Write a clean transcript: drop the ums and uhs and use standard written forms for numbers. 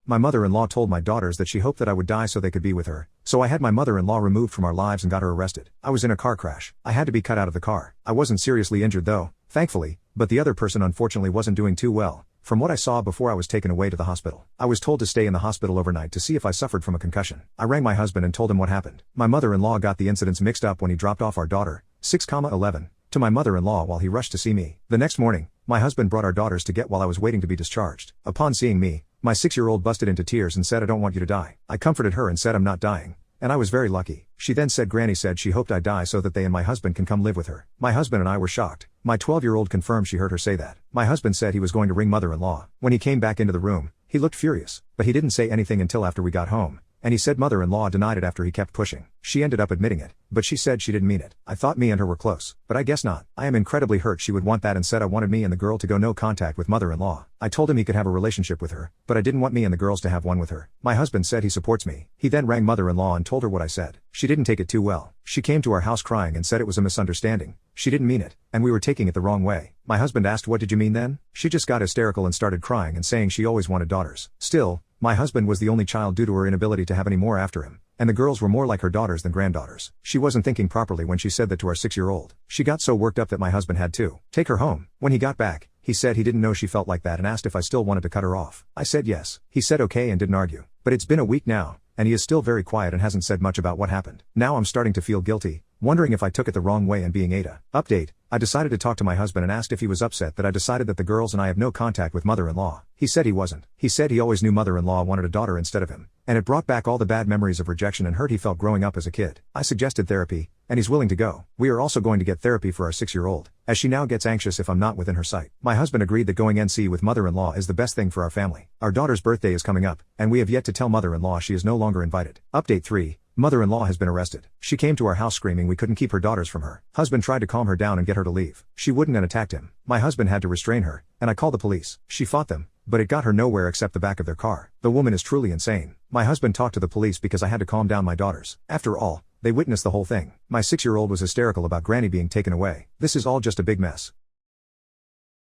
My mother-in-law told my daughters that she hoped that I would die so they could be with her, so I had my mother-in-law removed from our lives and got her arrested. I was in a car crash. I had to be cut out of the car. I wasn't seriously injured though, thankfully, but the other person unfortunately wasn't doing too well, from what I saw before I was taken away to the hospital. I was told to stay in the hospital overnight to see if I suffered from a concussion. I rang my husband and told him what happened. My mother-in-law got the incidents mixed up when he dropped off our daughter, 6,11, to my mother-in-law while he rushed to see me. The next morning, my husband brought our daughters to get while I was waiting to be discharged. Upon seeing me, my 6-year-old busted into tears and said, "I don't want you to die." I comforted her and said I'm not dying, and I was very lucky. She then said Granny said she hoped I die so that they and my husband can come live with her. My husband and I were shocked. My 12-year-old confirmed she heard her say that. My husband said he was going to ring mother-in-law. When he came back into the room, he looked furious, but he didn't say anything until after we got home. And he said mother-in-law denied it after he kept pushing. She ended up admitting it, but she said she didn't mean it. I thought me and her were close, but I guess not. I am incredibly hurt she would want that and said I wanted me and the girl to go no contact with mother-in-law. I told him he could have a relationship with her, but I didn't want me and the girls to have one with her. My husband said he supports me. He then rang mother-in-law and told her what I said. She didn't take it too well. She came to our house crying and said it was a misunderstanding. She didn't mean it, and we were taking it the wrong way. My husband asked, "What did you mean then?" She just got hysterical and started crying and saying she always wanted daughters. Still, my husband was the only child due to her inability to have any more after him, and the girls were more like her daughters than granddaughters. She wasn't thinking properly when she said that to our 6-year-old. She got so worked up that my husband had to take her home. When he got back, he said he didn't know she felt like that and asked if I still wanted to cut her off. I said yes. He said okay and didn't argue. But it's been a week now, and he is still very quiet and hasn't said much about what happened. Now I'm starting to feel guilty, wondering if I took it the wrong way and being Ada. Update: I decided to talk to my husband and asked if he was upset that I decided that the girls and I have no contact with mother-in-law. He said he wasn't. He said he always knew mother-in-law wanted a daughter instead of him, and it brought back all the bad memories of rejection and hurt he felt growing up as a kid. I suggested therapy, and he's willing to go. We are also going to get therapy for our 6-year-old, as she now gets anxious if I'm not within her sight. My husband agreed that going NC with mother-in-law is the best thing for our family. Our daughter's birthday is coming up, and we have yet to tell mother-in-law she is no longer invited. Update 3. Mother-in-law has been arrested. She came to our house screaming we couldn't keep her daughters from her. Husband tried to calm her down and get her to leave. She wouldn't and attacked him. My husband had to restrain her, and I called the police. She fought them, but it got her nowhere except the back of their car. The woman is truly insane. My husband talked to the police because I had to calm down my daughters. After all, they witnessed the whole thing. My 6-year-old was hysterical about Granny being taken away. This is all just a big mess.